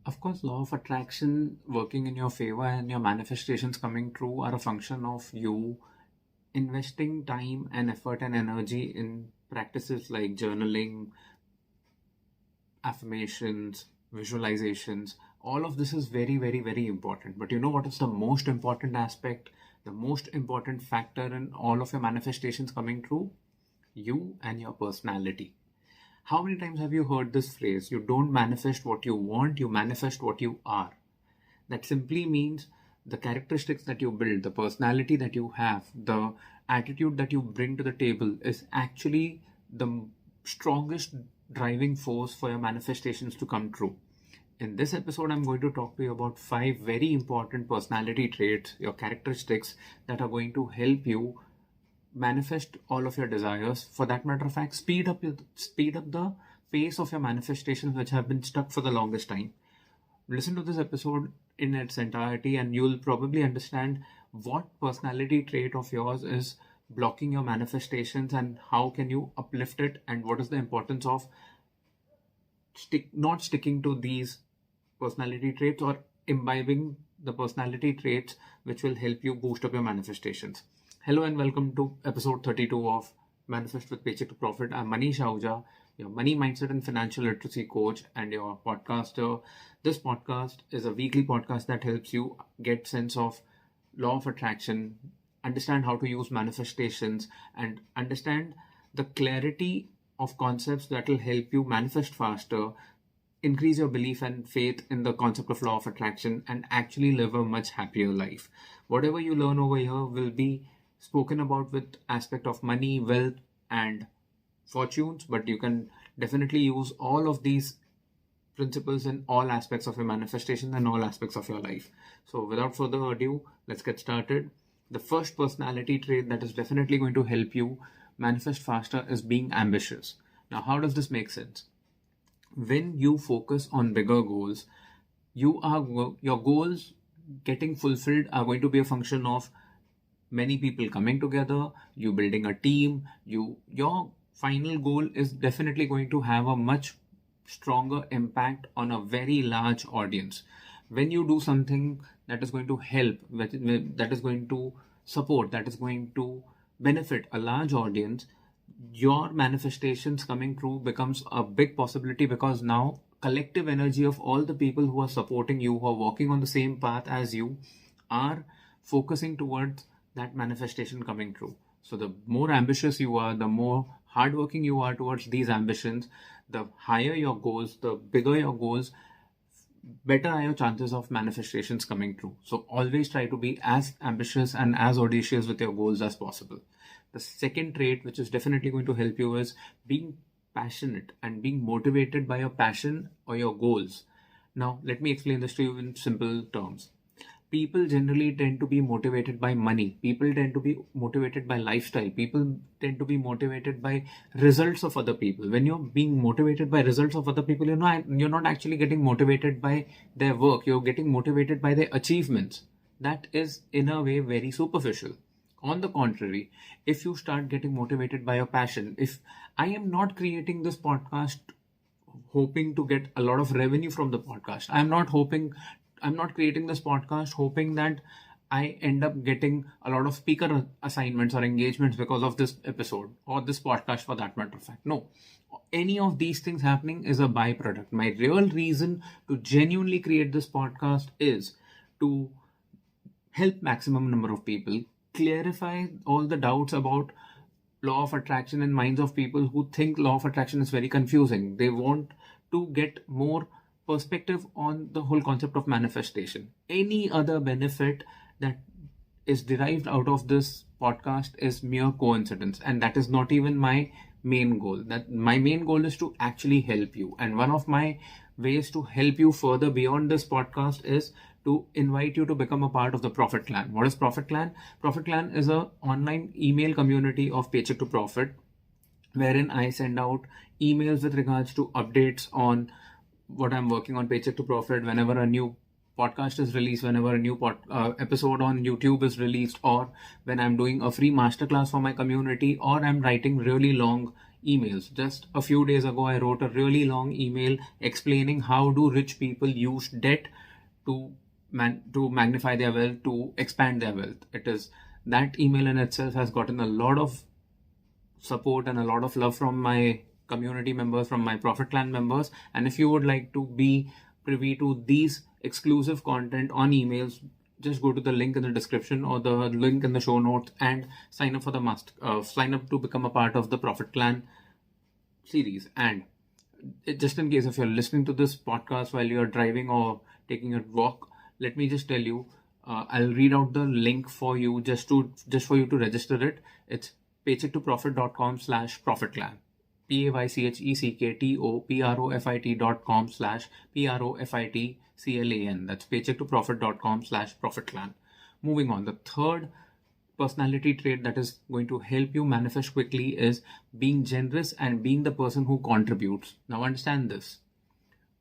Of course, law of attraction working in your favor and your manifestations coming true are a function of you investing time and effort and energy in practices like journaling, affirmations, visualizations. All of this is very, very, very important. But you know what is the most important aspect, the most important factor in all of your manifestations coming true? You and your personality. How many times have you heard this phrase? You don't manifest what you want, you manifest what you are. That simply means the characteristics that you build, the personality that you have, the attitude that you bring to the table is actually the strongest driving force for your manifestations to come true. In this episode, I'm going to talk to you about 5 very important personality traits, your characteristics that are going to help you manifest all of your desires. For that matter of fact, speed up the pace of your manifestations which have been stuck for the longest time. Listen to this episode in its entirety and you'll probably understand what personality trait of yours is blocking your manifestations and how can you uplift it, and what is the importance of not sticking to these personality traits or imbibing the personality traits which will help you boost up your manifestations. Hello and welcome to episode 32 of Manifest with Paycheck to Profit. I'm Manish Ahuja, your money mindset and financial literacy coach and your podcaster. This podcast is a weekly podcast that helps you get sense of law of attraction, understand how to use manifestations, and understand the clarity of concepts that will help you manifest faster, increase your belief and faith in the concept of law of attraction, and actually live a much happier life. Whatever you learn over here will be spoken about with aspect of money, wealth, and fortunes, but you can definitely use all of these principles in all aspects of your manifestation and all aspects of your life. So without further ado, let's get started. The first personality trait that is definitely going to help you manifest faster is being ambitious. Now, how does this make sense? When you focus on bigger goals, your goals getting fulfilled are going to be a function of many people coming together, you building a team, your final goal is definitely going to have a much stronger impact on a very large audience. When you do something that is going to help, that is going to support, that is going to benefit a large audience, your manifestations coming true becomes a big possibility, because now collective energy of all the people who are supporting you, who are walking on the same path as you, are focusing towards that manifestation coming true. So the more ambitious you are, the more hardworking you are towards these ambitions, the higher your goals, the bigger your goals, better are your chances of manifestations coming true. So always try to be as ambitious and as audacious with your goals as possible. The second trait, which is definitely going to help you, is being passionate and being motivated by your passion or your goals. Now, let me explain this to you in simple terms. People generally tend to be motivated by money. People tend to be motivated by lifestyle. People tend to be motivated by results of other people. When you're being motivated by results of other people, you're not actually getting motivated by their work. You're getting motivated by their achievements. That is, in a way, very superficial. On the contrary, if you start getting motivated by your passion, if I am not creating this podcast hoping to get a lot of revenue from the podcast, I'm not creating this podcast hoping that I end up getting a lot of speaker assignments or engagements because of this episode or this podcast for that matter of fact. No, any of these things happening is a byproduct. My real reason to genuinely create this podcast is to help maximum number of people, clarify all the doubts about law of attraction in minds of people who think law of attraction is very confusing. They want to get more perspective on the whole concept of manifestation. Any other benefit that is derived out of this podcast is mere coincidence, and that is not even my main goal. That my main goal is to actually help you, and one of my ways to help you further beyond this podcast is to invite you to become a part of the Profit Clan. What is Profit Clan? Profit Clan is an online email community of Paycheck to Profit, wherein I send out emails with regards to updates on what I'm working on Paycheck to Profit, whenever a new podcast is released, whenever a new episode on YouTube is released, or when I'm doing a free masterclass for my community, or I'm writing really long emails. Just a few days ago, I wrote a really long email explaining how do rich people use debt to magnify their wealth, to expand their wealth. It is that email in itself has gotten a lot of support and a lot of love from my community members, from my Profit Clan members. And if you would like to be privy to these exclusive content on emails, just go to the link in the description or the link in the show notes and sign up for the sign up to become a part of the Profit Clan series. And just in case if you're listening to this podcast while you're driving or taking a walk, let me just tell you, I'll read out the link for you just for you to register it. It's paychecktопроfit.com/profitclan. paychecktопроfit.com/profitclan. That's paychecktопроfit.com/profitclan. Moving on, the third personality trait that is going to help you manifest quickly is being generous and being the person who contributes. Now understand this.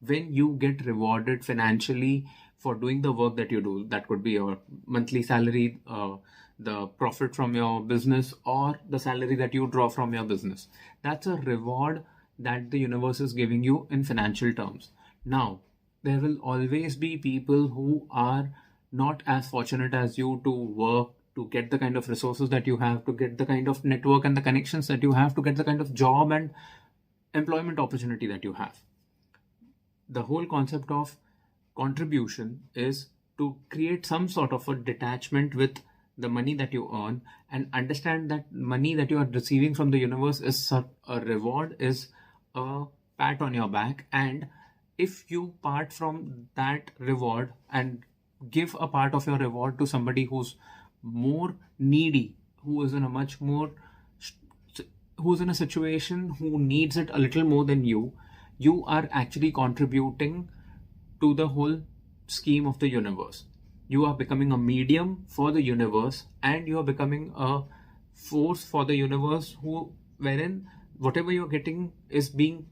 When you get rewarded financially for doing the work that you do, that could be your monthly salary, the profit from your business, or the salary that you draw from your business. That's a reward that the universe is giving you in financial terms. Now, there will always be people who are not as fortunate as you to work, to get the kind of resources that you have, to get the kind of network and the connections that you have, to get the kind of job and employment opportunity that you have. The whole concept of contribution is to create some sort of a detachment with the money that you earn and understand that money that you are receiving from the universe is a reward, is a pat on your back. And if you part from that reward and give a part of your reward to somebody who's more needy, who is in a situation who needs it a little more than you are actually contributing to the whole scheme of the universe. You are becoming a medium for the universe, and you are becoming a force for the universe wherein whatever you're getting is being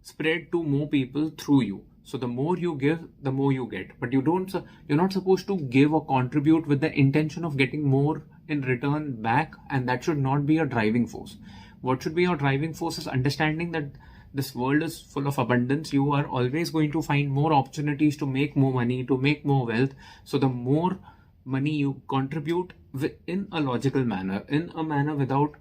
spread to more people through you. So the more you give, the more you get. But you're not supposed to give or contribute with the intention of getting more in return back, and that should not be your driving force. What should be your driving force is understanding that this world is full of abundance. You are always going to find more opportunities to make more money, to make more wealth. So the more money you contribute in a logical manner, in a manner without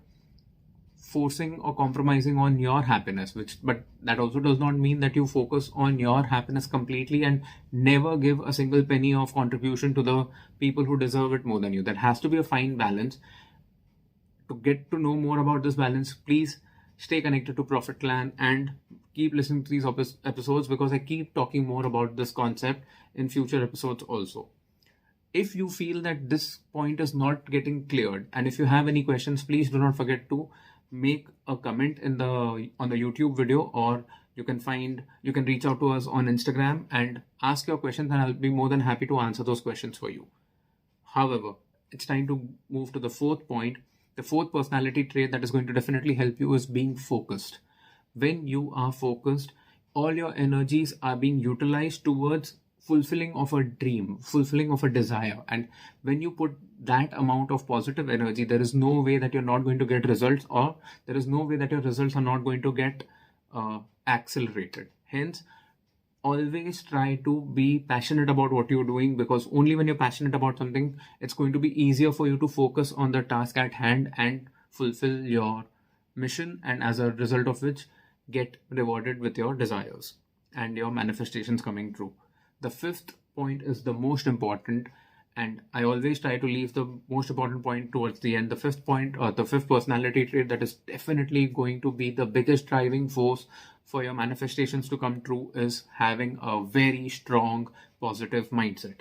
forcing or compromising on your happiness, but that also does not mean that you focus on your happiness completely and never give a single penny of contribution to the people who deserve it more than you. That has to be a fine balance. To get to know more about this balance, please stay connected to Profit Clan and keep listening to these episodes, because I keep talking more about this concept in future episodes also. If you feel that this point is not getting cleared, and if you have any questions, please do not forget to make a comment on the YouTube video, or you can reach out to us on Instagram and ask your questions, and I'll be more than happy to answer those questions for you. However, it's time to move to the fourth point. The fourth personality trait that is going to definitely help you is being focused. When you are focused, all your energies are being utilized towards fulfilling of a dream, fulfilling of a desire. And when you put that amount of positive energy, there is no way that you're not going to get results, or there is no way that your results are not going to get accelerated. Hence, always try to be passionate about what you're doing, because only when you're passionate about something, it's going to be easier for you to focus on the task at hand and fulfill your mission, and as a result of which, get rewarded with your desires and your manifestations coming true. The fifth point is the most important, and I always try to leave the most important point towards the end. The fifth point, or the fifth personality trait that is definitely going to be the biggest driving force for your manifestations to come true, is having a very strong positive mindset.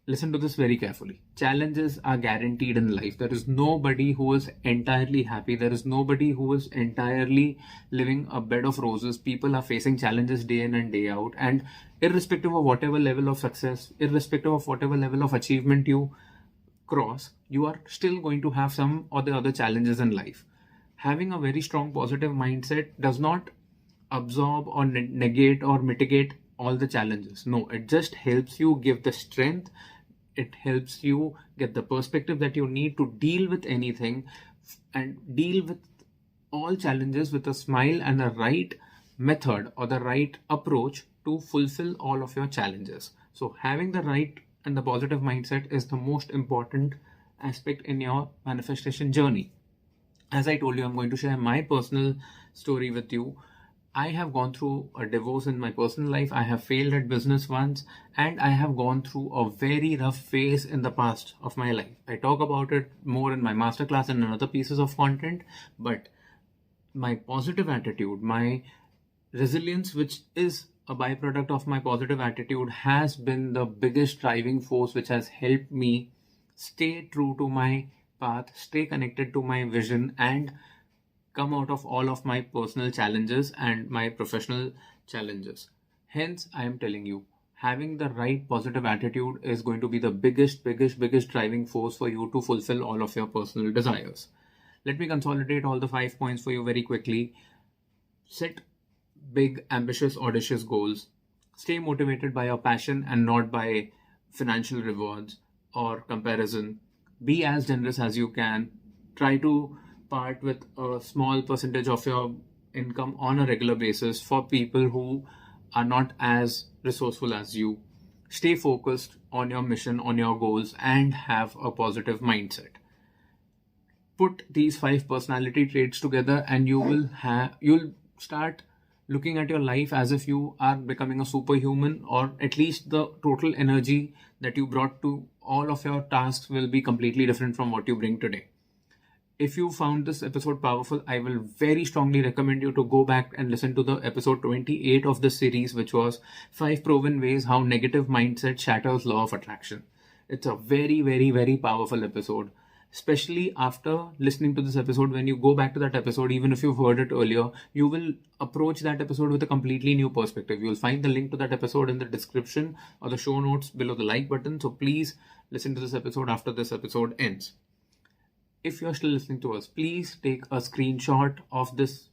Listen to this very carefully. Challenges are guaranteed in life. There is nobody who is entirely happy. There is nobody who is entirely living a bed of roses. People are facing challenges day in and day out. And irrespective of whatever level of success, irrespective of whatever level of achievement you cross, you are still going to have some or the other challenges in life. Having a very strong positive mindset does not absorb or negate or mitigate all the challenges. No, it just helps you give the strength. It helps you get the perspective that you need to deal with anything and deal with all challenges with a smile and a right method or the right approach to fulfill all of your challenges. So having the right and the positive mindset is the most important aspect in your manifestation journey. As I told you, I'm going to share my personal story with you. I have gone through a divorce in my personal life. I have failed at business once, and I have gone through a very rough phase in the past of my life. I talk about it more in my masterclass and in other pieces of content, but my positive attitude, my resilience, which is a byproduct of my positive attitude, has been the biggest driving force which has helped me stay true to my path, stay connected to my vision, and come out of all of my personal challenges and my professional challenges. Hence, I am telling you, having the right positive attitude is going to be the biggest driving force for you to fulfill all of your personal desires. Let me consolidate all the 5 points for you very quickly. Set big, ambitious, audacious goals. Stay motivated by your passion and not by financial rewards or comparison. Be as generous as you can. Try to part with a small percentage of your income on a regular basis for people who are not as resourceful as you. Stay focused on your mission, on your goals, and have a positive mindset. Put these 5 personality traits together and you'll start looking at your life as if you are becoming a superhuman, or at least the total energy that you brought to all of your tasks will be completely different from what you bring today. If you found this episode powerful, I will very strongly recommend you to go back and listen to the episode 28 of this series, which was 5 proven ways how negative mindset shatters law of attraction. It's a very powerful episode. Especially after listening to this episode, when you go back to that episode, even if you've heard it earlier, you will approach that episode with a completely new perspective. You'll find the link to that episode in the description or the show notes below the like button. So please listen to this episode after this episode ends. If you're still listening to us, please take a screenshot of this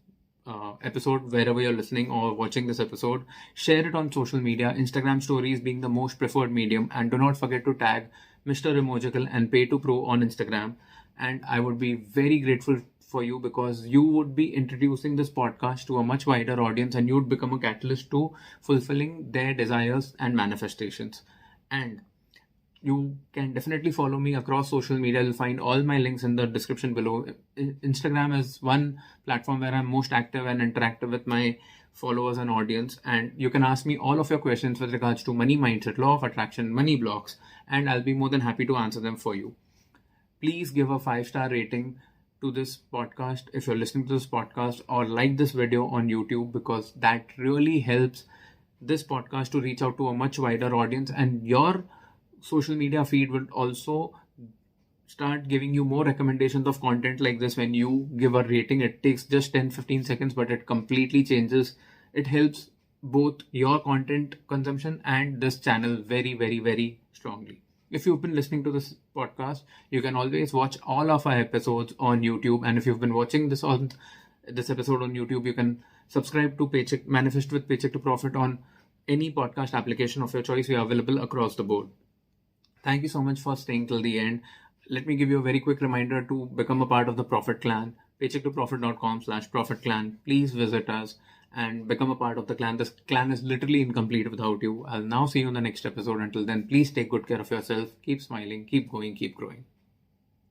episode wherever you're listening or watching this episode. Share it on social media, Instagram stories being the most preferred medium, and do not forget to tag Mr. Emojical and Pay to Pro on Instagram. And I would be very grateful for you, because you would be introducing this podcast to a much wider audience and you would become a catalyst to fulfilling their desires and manifestations. And you can definitely follow me across social media. You'll find all my links in the description below. Instagram is one platform where I'm most active and interactive with my followers and audience, and you can ask me all of your questions with regards to money mindset, law of attraction, money blocks, and I'll be more than happy to answer them for you. Please give a 5-star rating to this podcast if you're listening to this podcast, or like this video on YouTube, because that really helps this podcast to reach out to a much wider audience, and your social media feed will also start giving you more recommendations of content like this. When you give a rating, it takes just 10-15 seconds, but it completely changes. It helps both your content consumption and this channel very strongly. If you've been listening to this podcast, you can always watch all of our episodes on YouTube, and if you've been watching this episode on YouTube, you can subscribe to Manifest with Paycheck to Profit on any podcast application of your choice. We are available across the board. Thank you so much for staying till the end. Let me give you a very quick reminder to become a part of the Profit Clan. paychecktoprofit.com/Profit Clan. Please visit us and become a part of the clan. This clan is literally incomplete without you. I'll now see you in the next episode. Until then, please take good care of yourself. Keep smiling, keep going, keep growing.